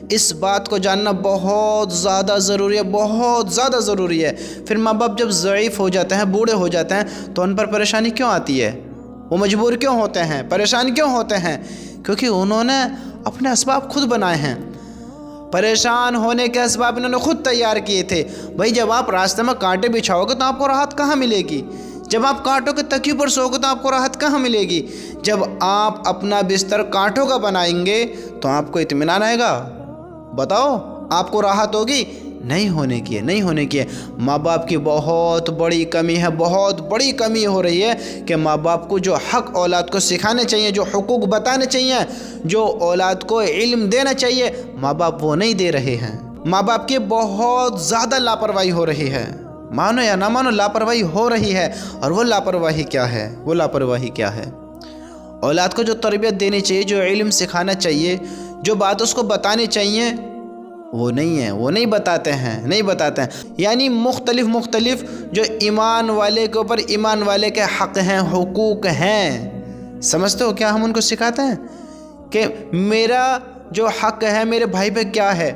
اس بات کو جاننا بہت زیادہ ضروری ہے، بہت زیادہ ضروری ہے۔ پھر ماں باپ جب ضعیف ہو جاتے ہیں، بوڑھے ہو جاتے ہیں، تو ان پر پریشانی کیوں آتی ہے؟ وہ مجبور کیوں ہوتے ہیں؟ پریشان کیوں ہوتے ہیں؟ کیونکہ انہوں نے اپنے اسباب خود بنائے ہیں۔ پریشان ہونے کے اسباب انہوں نے خود تیار کیے تھے۔ بھائی جب آپ راستے میں کانٹے بچھاؤ گے تو آپ کو راحت کہاں ملے گی؟ جب آپ کانٹوں کے تکیے پر سو گے تو آپ کو راحت کہاں ملے گی؟ جب آپ اپنا بستر کانٹوں کا بنائیں گے تو آپ کو اطمینان آئے گا؟ بتاؤ، آپ کو راحت ہوگی؟ نہیں ہونے کی ہے، نہیں ہونے کی ہے۔ ماں باپ کی بہت بڑی کمی ہے، بہت بڑی کمی ہو رہی ہے کہ ماں باپ کو جو حق اولاد کو سکھانے چاہیے، جو حقوق بتانے چاہیے، جو اولاد کو علم دینا چاہیے، ماں باپ وہ نہیں دے رہے ہیں۔ ماں باپ کی بہت زیادہ لاپرواہی ہو رہی ہے، مانو یا نہ مانو لاپرواہی ہو رہی ہے۔ اور وہ لاپرواہی کیا ہے؟ وہ لاپرواہی کیا ہے؟ اولاد کو جو تربیت دینی چاہیے، جو علم سکھانا چاہیے، جو بات اس کو بتانی چاہیے، وہ نہیں ہے، وہ نہیں بتاتے ہیں، نہیں بتاتے ہیں۔ یعنی مختلف جو ایمان والے کے اوپر ایمان والے کے حق ہیں، حقوق ہیں، سمجھتے ہو کیا ہم ان کو سکھاتے ہیں کہ میرا جو حق ہے میرے بھائی پہ کیا ہے،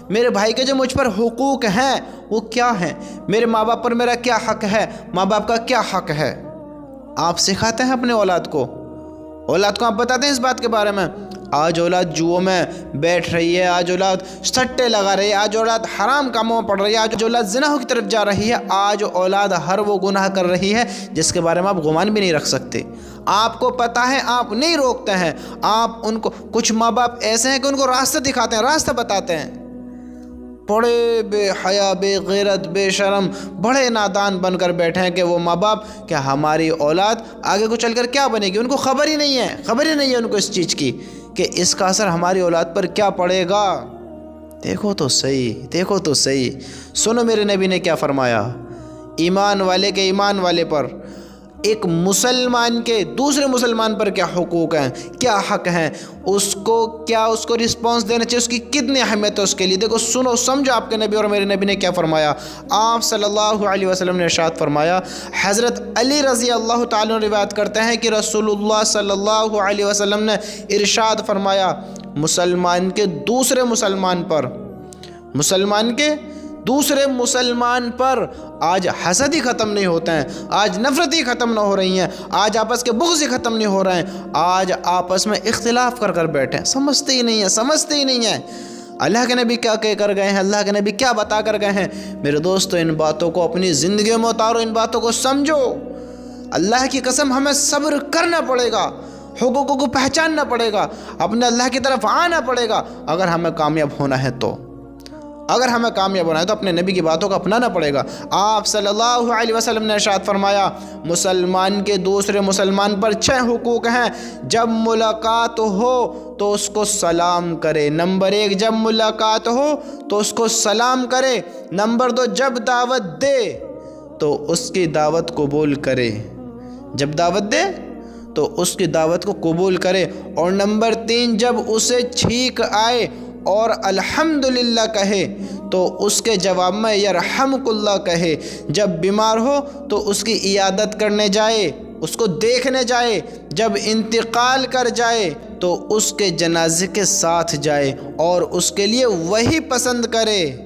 میرے بھائی کے جو مجھ پر حقوق ہیں وہ کیا ہیں، میرے ماں باپ پر میرا کیا حق ہے، ماں باپ کا کیا حق ہے؟ آپ سکھاتے ہیں اپنے اولاد کو آپ بتاتے ہیں اس بات کے بارے میں؟ آج اولاد جوؤں میں بیٹھ رہی ہے، آج اولاد سٹے لگا رہی ہے، آج اولاد حرام کاموں میں پڑ رہی ہے، آج اولاد زنا کی طرف جا رہی ہے، آج اولاد ہر وہ گناہ کر رہی ہے جس کے بارے میں آپ گمان بھی نہیں رکھ سکتے۔ آپ کو پتہ ہے، آپ نہیں روکتے ہیں۔ آپ ان کو، کچھ ماں باپ ایسے ہیں کہ ان کو راستہ دکھاتے ہیں، راستہ بتاتے ہیں، بڑے بے حیا، بے غیرت، بے شرم، بڑے نادان بن کر بیٹھے ہیں کہ وہ ماں باپ کہ ہماری اولاد آگے کو چل کر کیا بنے گی، ان کو خبر ہی نہیں ہے ان کو اس چیز کی کہ اس کا اثر ہماری اولاد پر کیا پڑے گا۔ دیکھو تو صحیح، سنو میرے نبی نے کیا فرمایا۔ ایمان والے کے ایمان والے پر، ایک مسلمان کے دوسرے مسلمان پر کیا حقوق ہیں، کیا حق ہیں، اس کو رسپانس دینا چاہیے، اس کی کتنی اہمیت ہے اس کے لیے۔ دیکھو، سنو، سمجھو آپ کے نبی اور میرے نبی نے کیا فرمایا۔ آپ صلی اللہ علیہ وسلم نے ارشاد فرمایا، حضرت علی رضی اللہ تعالیٰ عنہ روایت کرتے ہیں کہ رسول اللہ صلی اللہ علیہ وسلم نے ارشاد فرمایا، مسلمان کے دوسرے مسلمان پر آج حسد ہی ختم نہیں ہوتے ہیں، آج نفرت ہی ختم نہ ہو رہی ہیں، آج آپس کے بغض ہی ختم نہیں ہو رہے ہیں، آج آپس میں اختلاف کر بیٹھے ہیں، سمجھتے ہی نہیں ہیں۔ اللہ کے نبی کیا کہہ کر گئے ہیں، اللہ کے نبی کیا بتا کر گئے ہیں؟ میرے دوستو، ان باتوں کو اپنی زندگیوں میں اتارو، ان باتوں کو سمجھو۔ اللہ کی قسم ہمیں صبر کرنا پڑے گا، حقوقوں کو پہچاننا پڑے گا، اپنے اللہ کی طرف آنا پڑے گا۔ اگر ہمیں کامیاب ہونا ہے تو اپنے نبی کی باتوں کو اپنانا پڑے گا۔ آپ صلی اللہ علیہ وسلم نے ارشاد فرمایا، مسلمان کے دوسرے مسلمان پر 6 حقوق ہیں۔ جب ملاقات ہو تو اس کو سلام کرے۔ نمبر 1، جب ملاقات ہو تو اس کو سلام کرے۔ نمبر 2، جب دعوت دے تو اس کی دعوت قبول کرے، جب دعوت دے تو اس کی دعوت کو قبول کرے۔ اور نمبر 3، جب اسے چھینک آئے اور الحمدللہ کہے تو اس کے جواب میں یرحمک اللہ کہے۔ جب بیمار ہو تو اس کی عیادت کرنے جائے، اس کو دیکھنے جائے۔ جب انتقال کر جائے تو اس کے جنازے کے ساتھ جائے اور اس کے لیے وہی پسند کرے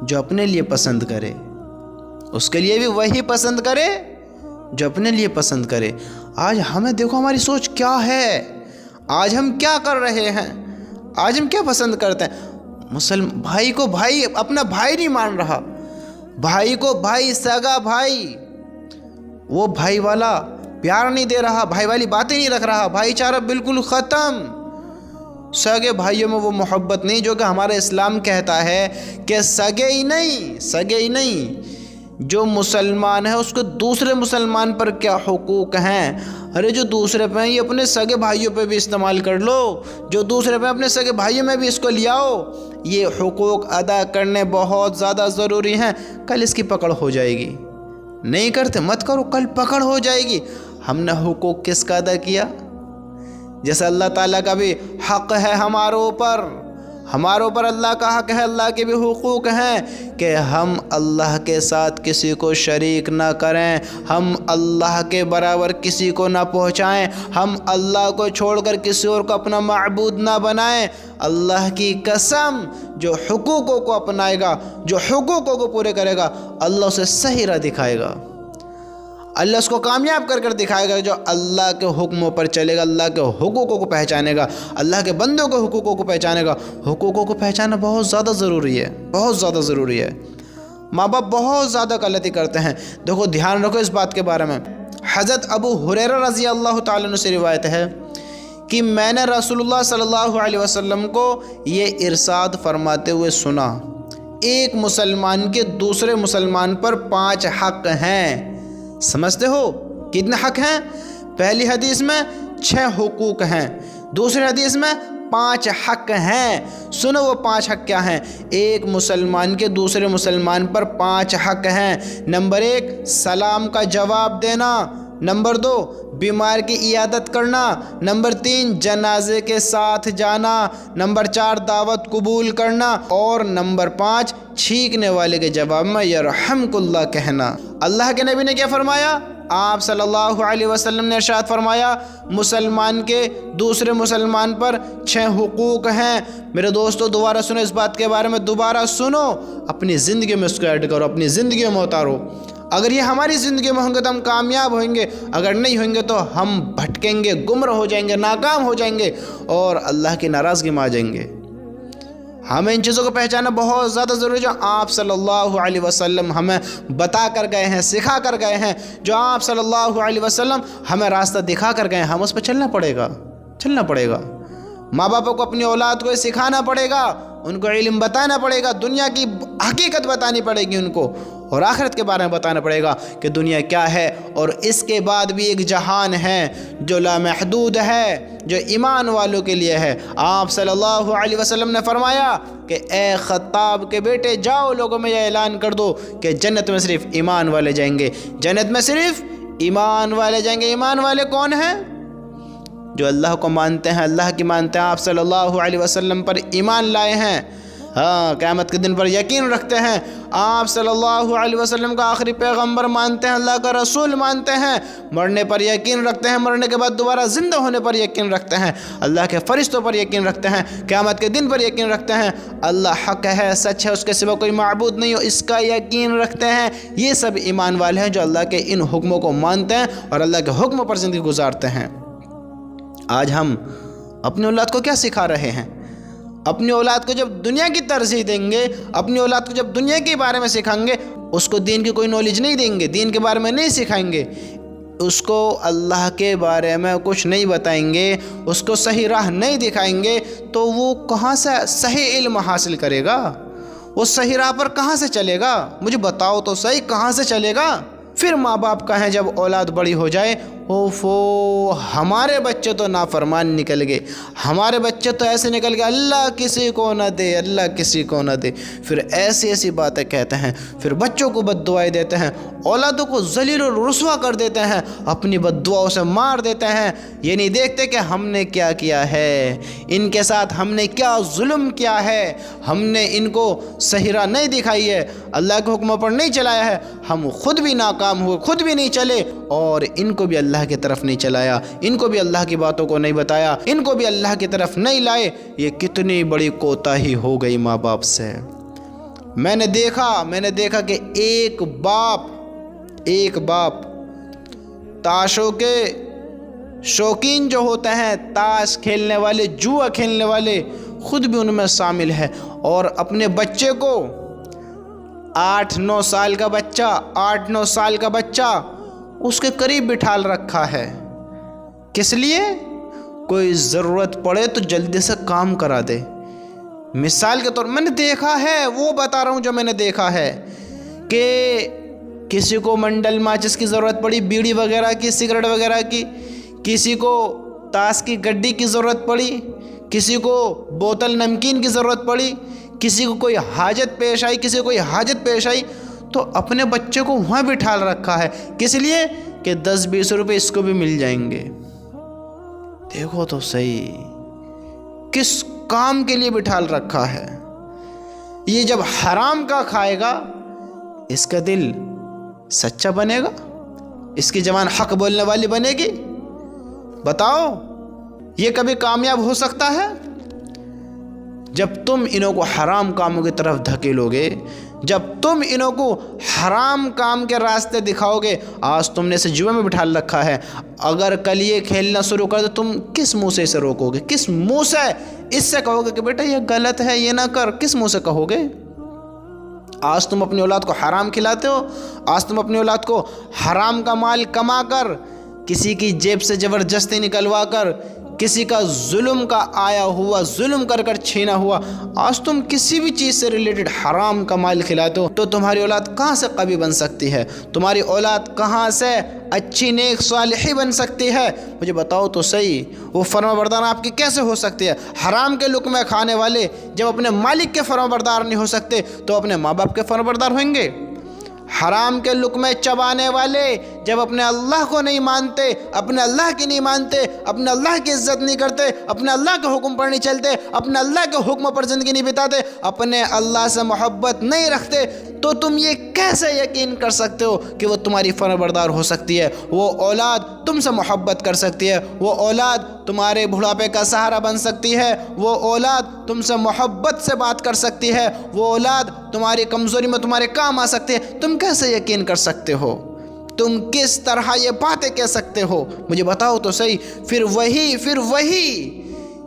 جو اپنے لیے پسند کرے، اس کے لیے بھی وہی پسند کرے جو اپنے لیے پسند کرے۔ آج ہمیں دیکھو ہماری سوچ کیا ہے، آج ہم کیا کر رہے ہیں، آج ہم کیا پسند کرتے ہیں۔ بھائی کو بھائی، اپنا بھائی نہیں مان رہا، بھائی کو بھائی، سگا بھائی، وہ بھائی والا پیار نہیں دے رہا، بھائی والی باتیں نہیں رکھ رہا، بھائی چارہ بالکل ختم۔ سگے بھائیوں میں وہ محبت نہیں جو کہ ہمارا اسلام کہتا ہے کہ سگے ہی نہیں۔ جو مسلمان ہے اس کو دوسرے مسلمان پر کیا حقوق ہیں۔ ارے جو دوسرے پہ ہیں یہ اپنے سگے بھائیوں پہ بھی استعمال کر لو، جو دوسرے پہ اپنے سگے بھائیوں میں بھی اس کو لے آؤ۔ یہ حقوق ادا کرنے بہت زیادہ ضروری ہیں، کل اس کی پکڑ ہو جائے گی۔ نہیں کرتے مت کرو، کل پکڑ ہو جائے گی۔ ہم نے حقوق کس کا ادا کیا؟ جیسے اللہ تعالیٰ کا بھی حق ہے ہمارے اوپر، ہمارے اوپر اللہ کا حق ہے، اللہ کے بھی حقوق ہیں کہ ہم اللہ کے ساتھ کسی کو شریک نہ کریں، ہم اللہ کے برابر کسی کو نہ پہنچائیں، ہم اللہ کو چھوڑ کر کسی اور کو اپنا معبود نہ بنائیں۔ اللہ کی قسم، جو حقوقوں کو اپنائے گا، جو حقوقوں کو پورے کرے گا، اللہ اسے صحیح راہ دکھائے گا، اللہ اس کو کامیاب کر دکھائے گا۔ جو اللہ کے حکموں پر چلے گا، اللہ کے حقوقوں کو پہچانے گا، اللہ کے بندوں کے حقوقوں کو پہچانے گا۔ حقوقوں کو پہچاننا بہت زیادہ ضروری ہے، بہت زیادہ ضروری ہے۔ ماں باپ بہت زیادہ غلطی کرتے ہیں، دیکھو دھیان رکھو اس بات کے بارے میں۔ حضرت ابو ہریرہ رضی اللہ تعالیٰ عنہ سے روایت ہے کہ میں نے رسول اللہ صلی اللہ علیہ وسلم کو یہ ارشاد فرماتے ہوئے سنا، ایک مسلمان کے دوسرے مسلمان پر 5 حق ہیں۔ سمجھتے ہو کتنے حق ہیں؟ پہلی حدیث میں 6 حقوق ہیں، دوسری حدیث میں 5 حق ہیں۔ سنو وہ 5 حق کیا ہیں؟ ایک مسلمان کے دوسرے مسلمان پر 5 حق ہیں۔ نمبر 1 سلام کا جواب دینا، نمبر 2 بیمار کی عیادت کرنا، نمبر 3 جنازے کے ساتھ جانا، نمبر 4 دعوت قبول کرنا، اور نمبر 5 چھینکنے والے کے جواب میں یرحمک اللہ کہنا۔ اللہ کے نبی نے کیا فرمایا؟ آپ صلی اللہ علیہ وسلم نے ارشاد فرمایا مسلمان کے دوسرے مسلمان پر 6 حقوق ہیں۔ میرے دوستو دوبارہ سنو اس بات کے بارے میں، دوبارہ سنو، اپنی زندگی میں اس کو ایڈ کرو، اپنی زندگی میں اتارو۔ اگر یہ ہماری زندگی میں ہوں گے تو ہم کامیاب ہوئیں گے، اگر نہیں ہوئیں گے تو ہم بھٹکیں گے، گمراہ ہو جائیں گے، ناکام ہو جائیں گے اور اللہ کی ناراضگی میں آ جائیں گے۔ ہمیں ان چیزوں کو پہچاننا بہت زیادہ ضروری ہے جو آپ صلی اللہ علیہ وسلم ہمیں بتا کر گئے ہیں، سکھا کر گئے ہیں۔ جو آپ صلی اللہ علیہ وسلم ہمیں راستہ دکھا کر گئے ہیں، ہم اس پہ چلنا پڑے گا، چلنا پڑے گا۔ ماں باپوں کو اپنی اولاد کو سکھانا پڑے گا، ان کو علم بتانا پڑے گا، دنیا کی حقیقت بتانی پڑے گی ان کو، اور آخرت کے بارے میں بتانا پڑے گا کہ دنیا کیا ہے، اور اس کے بعد بھی ایک جہان ہے جو لامحدود ہے، جو ایمان والوں کے لیے ہے۔ آپ صلی اللہ علیہ وسلم نے فرمایا کہ اے خطاب کے بیٹے جاؤ لوگوں میں یہ اعلان کر دو کہ جنت میں صرف ایمان والے جائیں گے، جنت میں صرف ایمان والے جائیں گے۔ ایمان والے کون ہیں؟ جو اللہ کو مانتے ہیں، اللہ کی مانتے ہیں، آپ صلی اللہ علیہ وسلم پر ایمان لائے ہیں، ہاں قیامت کے دن پر یقین رکھتے ہیں، آپ صلی اللہ علیہ وسلم کا آخری پیغمبر مانتے ہیں، اللہ کا رسول مانتے ہیں، مرنے پر یقین رکھتے ہیں، مرنے کے بعد دوبارہ زندہ ہونے پر یقین رکھتے ہیں، اللہ کے فرشتوں پر یقین رکھتے ہیں، قیامت کے دن پر یقین رکھتے ہیں، اللہ حق ہے، سچ ہے، اس کے سوا کوئی معبود نہیں ہو، اس کا یقین رکھتے ہیں۔ یہ سب ایمان والے ہیں جو اللہ کے ان حکموں کو مانتے ہیں اور اللہ کے حکموں پر زندگی گزارتے ہیں۔ آج ہم اپنی اولاد کو کیا سکھا رہے ہیں؟ اپنی اولاد کو جب دنیا کی ترجیح دیں گے، اپنی اولاد کو جب دنیا کے بارے میں سکھائیں گے، اس کو دین کی کوئی نالج نہیں دیں گے، دین کے بارے میں نہیں سکھائیں گے، اس کو اللہ کے بارے میں کچھ نہیں بتائیں گے، اس کو صحیح راہ نہیں دکھائیں گے، تو وہ کہاں سے صحیح علم حاصل کرے گا؟ وہ صحیح راہ پر کہاں سے چلے گا؟ مجھے بتاؤ تو صحیح، کہاں سے چلے گا؟ پھر ماں باپ کہیں جب اولاد بڑی ہو جائے، اوفو ہمارے بچے تو نافرمان نکل گئے، ہمارے بچے تو ایسے نکل گئے، اللہ کسی کو نہ دے، اللہ کسی کو نہ دے، پھر ایسی ایسی باتیں کہتے ہیں، پھر بچوں کو بد دعائیں دیتے ہیں، اولادوں کو ذلیل و رسوا کر دیتے ہیں، اپنی بد دعاؤں سے مار دیتے ہیں۔ یہ نہیں دیکھتے کہ ہم نے کیا کیا ہے، ان کے ساتھ ہم نے کیا ظلم کیا ہے، ہم نے ان کو صحیح راہ نہیں دکھائی ہے، اللہ کے حکموں پر نہیں چلایا ہے، ہم خود بھی ناکام ہوئے، خود بھی نہیں چلے، اور ان کو بھی اللہ کی طرف نہیں چلایا، ان کو بھی اللہ کی باتوں کو نہیں بتایا، ان کو بھی اللہ کی طرف نہیں لائے۔ یہ کتنی بڑی کوتاہی ہو گئی ماں باپ سے۔ میں نے دیکھا کہ ایک باپ تاشوں کے شوقین جو ہوتے ہیں، تاش کھیلنے والے، جوا کھیلنے والے، خود بھی ان میں شامل ہے، اور اپنے بچے کو 8-9 سال کا بچہ اس کے قریب بٹھا رکھا ہے۔ کس لیے؟ کوئی ضرورت پڑے تو جلدی سے کام کرا دے۔ مثال کے طور میں نے دیکھا ہے، وہ بتا رہا ہوں جو میں نے دیکھا ہے، کہ کسی کو منڈل ماچس کی ضرورت پڑی، بیڑی وغیرہ کی، سگریٹ وغیرہ کی، کسی کو تاش کی گڈی کی ضرورت پڑی، کسی کو بوتل نمکین کی ضرورت پڑی، کسی کو کوئی حاجت پیش آئی، تو اپنے بچے کو وہاں بٹھا رکھا ہے۔ کس لیے؟ کہ 10-20 روپے اس کو بھی مل جائیں گے۔ دیکھو تو صحیح، کس کام کے لیے بٹھا رکھا ہے۔ یہ جب حرام کا کھائے گا اس کا دل سچا بنے گا، اس کی زبان حق بولنے والی بنے گی؟ بتاؤ یہ کبھی کامیاب ہو سکتا ہے؟ جب تم انہوں کو حرام کاموں کی طرف دھکیلو گے، جب تم انہوں کو حرام کام کے راستے دکھاؤ گے، آج تم نے اسے جوئے میں بٹھا رکھا ہے، اگر کل یہ کھیلنا شروع کر دو تم کس منہ سے اسے روکو گے؟ کس منہ سے اس سے کہو گے کہ بیٹا یہ غلط ہے، یہ نہ کر؟ کس منہ سے کہو گے؟ آج تم اپنی اولاد کو حرام کھلاتے ہو، آج تم اپنی اولاد کو حرام کا مال کما کر، کسی کی جیب سے زبردستی نکلوا کر، کسی کا ظلم کا آیا ہوا ظلم کر کر چھینا ہوا، آج تم کسی بھی چیز سے ریلیٹڈ حرام کا مال کھلاتے ہو، تو تمہاری اولاد کہاں سے قوی بن سکتی ہے؟ تمہاری اولاد کہاں سے اچھی نیک صالحی بن سکتی ہے؟ مجھے بتاؤ تو صحیح، وہ فرما بردار آپ کی کیسے ہو سکتی ہے؟ حرام کے لقمے کھانے والے جب اپنے مالک کے فرما بردار نہیں ہو سکتے تو اپنے ماں باپ کے فرما بردار ہوئیں گے؟ حرام کے لقمے چبانے والے جب اپنے اللہ کو نہیں مانتے، اپنے اللہ کی نہیں مانتے، اپنے اللہ کی عزت نہیں کرتے، اپنے اللہ کے حکم پر نہیں چلتے، اپنے اللہ کے حکم پر زندگی نہیں بتاتے، اپنے اللہ سے محبت نہیں رکھتے، تو تم یہ کیسے یقین کر سکتے ہو کہ وہ تمہاری فرما بردار ہو سکتی ہے؟ وہ اولاد تم سے محبت کر سکتی ہے، وہ اولاد تمہارے بڑھاپے کا سہارا بن سکتی ہے، وہ اولاد تم سے محبت سے بات کر سکتی ہے، وہ اولاد تمہاری کمزوری میں تمہارے کام آ سکتی ہے۔ تم کیسے یقین کر سکتے ہو؟ تم کس طرح یہ باتیں کہہ سکتے ہو؟ مجھے بتاؤ تو صحیح۔ پھر وہی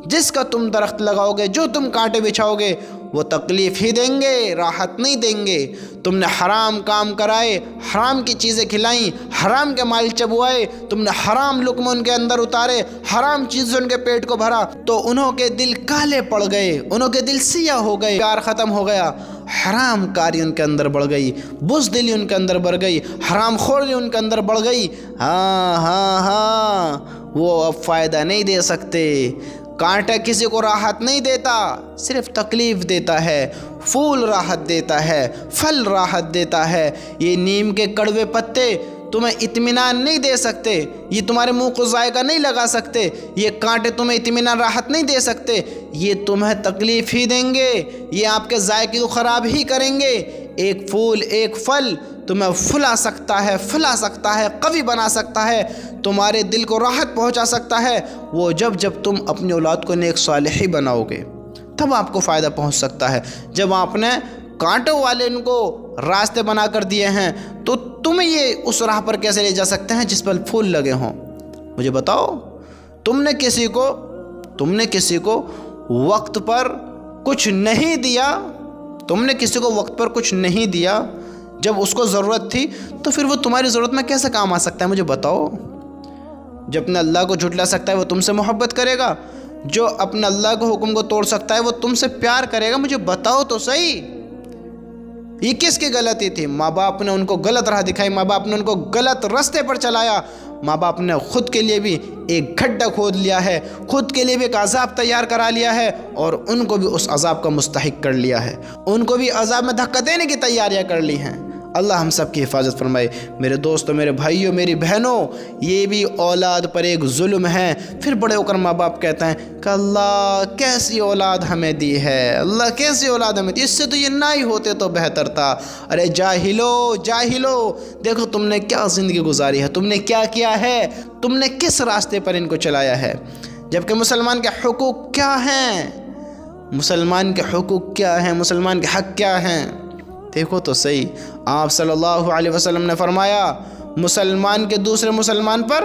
جس کا تم درخت لگاؤ گے، جو تم کانٹے بچھاؤ گے، وہ تکلیف ہی دیں گے، راحت نہیں دیں گے۔ تم نے حرام کام کرائے، حرام کی چیزیں کھلائیں، حرام کے مال چبوائے، تم نے حرام لقمے ان کے اندر اتارے، حرام چیزیں ان کے پیٹ کو بھرا، تو انہوں کے دل کالے پڑ گئے، انہوں کے دل سیاہ ہو گئے، پیار ختم ہو گیا، حرام کاری ان کے اندر بڑھ گئی، بزدلی ان کے اندر بڑھ گئی، حرام خوری ان کے اندر بڑھ گئی۔ ہاں وہ اب فائدہ نہیں دے سکتے۔ کانٹا کسی کو راحت نہیں دیتا، صرف تکلیف دیتا ہے۔ پھول راحت دیتا ہے، پھل راحت دیتا ہے۔ یہ نیم کے کڑوے پتے تمہیں اطمینان نہیں دے سکتے، یہ تمہارے منہ کو ذائقہ نہیں لگا سکتے، یہ کانٹے تمہیں اطمینان راحت نہیں دے سکتے، یہ تمہیں تکلیف ہی دیں گے، یہ آپ کے ذائقے کو خراب ہی کریں گے۔ ایک پھول، ایک پھل تمہیں پھلا سکتا ہے، قوی بنا سکتا ہے، تمہارے دل کو راحت پہنچا سکتا ہے، وہ جب تم اپنی اولاد کو نیک صالحی بناؤ گے تب آپ کو فائدہ پہنچ سکتا ہے۔ جب آپ نے کانٹوں والے ان کو راستے بنا کر دیے ہیں تو تمہیں یہ اس راہ پر کیسے لے جا سکتے ہیں جس پر پھول لگے ہوں؟ مجھے بتاؤ، تم نے کسی کو وقت پر کچھ نہیں دیا، تم نے کسی کو وقت پر کچھ نہیں دیا جب اس کو ضرورت تھی، تو پھر وہ تمہاری ضرورت میں کیسے کام آ سکتا ہے؟ مجھے بتاؤ۔ جو اپنے اللہ کو جھٹلا سکتا ہے وہ تم سے محبت کرے گا، جو اپنے اللہ کے حکم کو توڑ سکتا ہے وہ تم سے پیار کرے گا؟ مجھے بتاؤ تو صحیح، یہ کس کی غلطی تھی؟ ماں باپ نے ان کو غلط راہ دکھائی، ماں باپ نے ان کو غلط راستے پر چلایا، ماں باپ نے خود کے لیے بھی ایک گڈھا کھود لیا ہے، خود کے لیے بھی ایک عذاب تیار کرا لیا ہے، اور ان کو بھی اس عذاب کا مستحق کر لیا ہے، ان کو بھی عذاب میں دھکا دینے کی تیاریاں کر لی ہیں۔ اللہ ہم سب کی حفاظت فرمائے۔ میرے دوستوں، میرے بھائیوں، میری بہنوں، یہ بھی اولاد پر ایک ظلم ہے۔ پھر بڑے ہو کر ماں باپ کہتے ہیں کہ اللہ کیسی اولاد ہمیں دی ہے، اللہ کیسی اولاد ہمیں دی، اس سے تو یہ نہ ہی ہوتے تو بہتر تھا۔ ارے جاہلو، دیکھو تم نے کیا زندگی گزاری ہے، تم نے کیا کیا ہے، تم نے کس راستے پر ان کو چلایا ہے، جبکہ مسلمان کے حقوق کیا ہیں، مسلمان کے حقوق کیا ہیں، مسلمان کے حق کیا ہیں؟ دیکھو تو صحیح، آپ صلی اللہ علیہ وسلم نے فرمایا مسلمان کے دوسرے مسلمان پر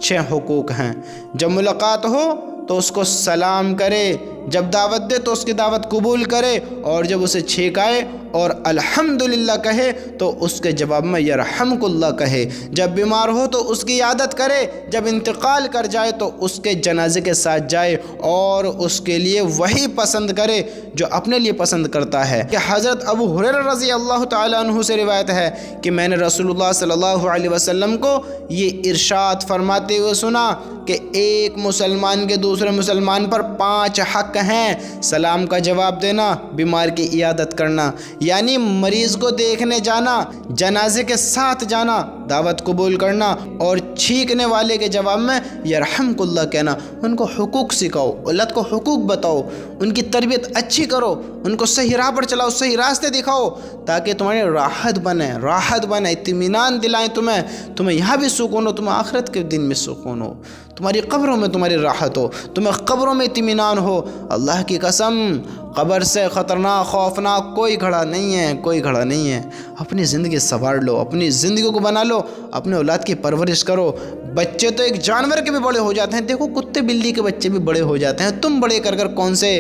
6 حقوق ہیں۔ جب ملاقات ہو تو اس کو سلام کرے، جب دعوت دے تو اس کی دعوت قبول کرے، اور جب اسے چھینکائے اور الحمدللہ کہے تو اس کے جواب میں یرحمک اللہ کہے، جب بیمار ہو تو اس کی عیادت کرے، جب انتقال کر جائے تو اس کے جنازے کے ساتھ جائے اور اس کے لیے وہی پسند کرے جو اپنے لیے پسند کرتا ہے۔ کہ حضرت ابو ہریرہ رضی اللہ تعالیٰ عنہ سے روایت ہے کہ میں نے رسول اللہ صلی اللہ علیہ وسلم کو یہ ارشاد فرماتے ہوئے سنا کہ ایک مسلمان کے دوسرے مسلمان پر 5 حق ہیں: سلام کا جواب دینا، بیمار کی عیادت کرنا، یعنی مریض کو دیکھنے جانا، جنازے کے ساتھ جانا، دعوت قبول کرنا اور چھینکنے والے کے جواب میں یرحمکاللہ کہنا۔ ان کو حقوق سکھاؤ، اولاد کو حقوق بتاؤ، ان کی تربیت اچھی کرو، ان کو صحیح راہ پر چلاؤ، صحیح راستے دکھاؤ، تاکہ تمہاری راحت بنے، اطمینان دلائیں تمہیں یہاں بھی سکون ہو، تمہیں آخرت کے دن میں سکون ہو، تمہاری قبروں میں تمہاری راحت ہو، تمہیں قبروں میں اطمینان ہو۔ اللہ کی قسم قبر سے خطرناک خوفناک کوئی گھڑا نہیں ہے۔ اپنی زندگی سنوار لو، اپنی زندگی کو بنا لو، اپنے اولاد کی پرورش کرو۔ بچے تو ایک جانور کے بھی بڑے ہو جاتے ہیں، دیکھو کتے بلی کے بچے بھی بڑے ہو جاتے ہیں، تم بڑے کر کون سے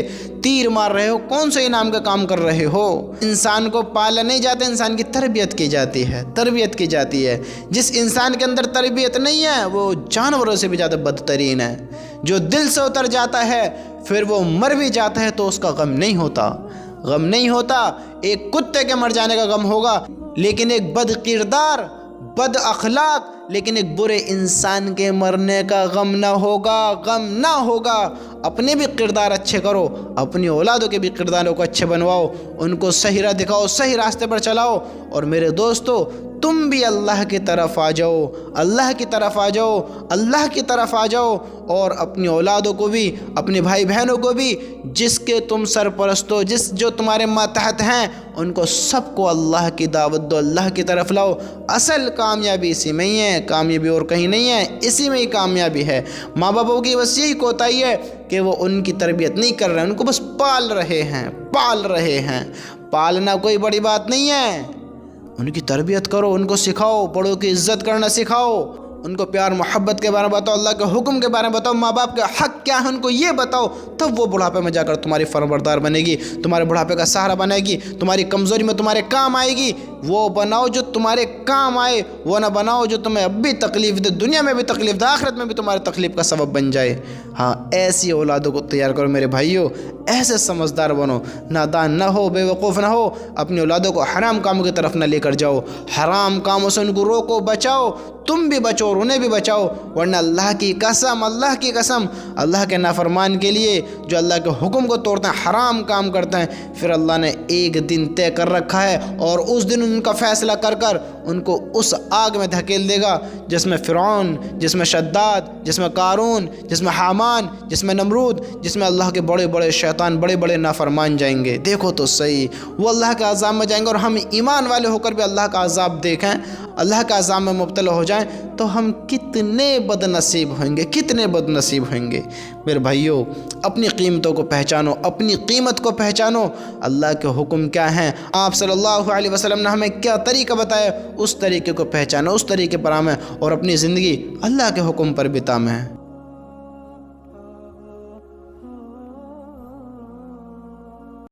تیر مار رہے ہو، کون سے انعام کا کام کر رہے ہو؟ انسان کو پالا نہیں جاتا، انسان کی تربیت کی جاتی ہے۔ جس انسان کے اندر تربیت نہیں ہے وہ جانوروں سے بھی زیادہ بدترین ہے۔ جو دل سے اتر جاتا ہے پھر وہ مر بھی جاتا ہے تو اس کا غم نہیں ہوتا۔ ایک کتے کے مر جانے کا غم ہوگا، لیکن ایک بد کردار، بد اخلاق لیکن ایک برے انسان کے مرنے کا غم نہ ہوگا۔ اپنے بھی کردار اچھے کرو، اپنی اولادوں کے بھی کرداروں کو اچھے بنواؤ، ان کو صحیح راہ دکھاؤ، صحیح راستے پر چلاؤ۔ اور میرے دوستو تم بھی اللہ کی طرف آ جاؤ اور اپنی اولادوں کو بھی، اپنے بھائی بہنوں کو بھی، جس کے تم سرپرست ہو، جو تمہارے ماتحت ہیں، ان کو سب کو اللہ کی دعوت دو، اللہ کی طرف لاؤ۔ اصل کامیابی اسی میں ہی ہے، کامیابی اور کہیں نہیں ہے، اسی میں ہی کامیابی ہے۔ ماں باپوں کی بس یہی کوتاہی ہے کہ وہ ان کی تربیت نہیں کر رہے ہیں، ان کو بس پال رہے ہیں۔ پالنا کوئی بڑی بات نہیں ہے، ان کی تربیت کرو، ان کو سکھاؤ، بڑوں کی عزت کرنا سکھاؤ، ان کو پیار محبت کے بارے میں بتاؤ، اللہ کے حکم کے بارے میں بتاؤ، ماں باپ کا حق کیا ہے ان کو یہ بتاؤ، تب وہ بڑھاپے میں جا کر تمہاری فرمانبردار بنے گی، تمہارے بڑھاپے کا سہارا بنے گی، تمہاری کمزوری میں تمہارے کام آئے گی۔ وہ بناؤ جو تمہارے کام آئے، وہ نہ بناؤ جو تمہیں اب بھی تکلیف دے، دنیا میں بھی تکلیف دے، آخرت میں بھی تمہاری تکلیف کا سبب بن جائے۔ ہاں ایسی اولادوں کو تیار کرو میرے بھائیوں، ایسے سمجھدار بنو، نادان نہ ہو، بے وقوف نہ ہو، اپنی اولادوں کو حرام کاموں کی طرف نہ لے کر جاؤ، حرام کاموں سے ان کو روکو، بچاؤ، تم بھی بچو اور انہیں بھی بچاؤ، ورنہ اللہ کی قسم اللہ کے نافرمان کے لیے جو اللہ کے حکم کو توڑتے ہیں، حرام کام کرتے ہیں، پھر اللہ نے ایک دن طے کر رکھا ہے اور اس دن ان کا فیصلہ کر ان کو اس آگ میں دھکیل دے گا جس میں فرعون، جس میں شداد، جس میں قارون، جس میں حامان، جس میں نمرود، جس میں اللہ کے بڑے بڑے شیطان، بڑے بڑے نافرمان جائیں گے۔ دیکھو تو صحیح، وہ اللہ کے عذاب میں جائیں گے، اور ہم ایمان والے ہو کر بھی اللہ کا عذاب دیکھیں، اللہ کے عذاب میں مبتلا ہو جائیں تو ہم کتنے بد نصیب ہوئیں گے۔ میرے بھائیوں اپنی قیمتوں کو پہچانو، اپنی قیمت کو پہچانو، اللہ کے حکم کیا ہیں، آپ صلی اللہ علیہ وسلم نے ہمیں کیا طریقہ بتایا، اس طریقے کو پہچانو، اس طریقے پر عمل اور اپنی زندگی اللہ کے حکم پر بتائیں۔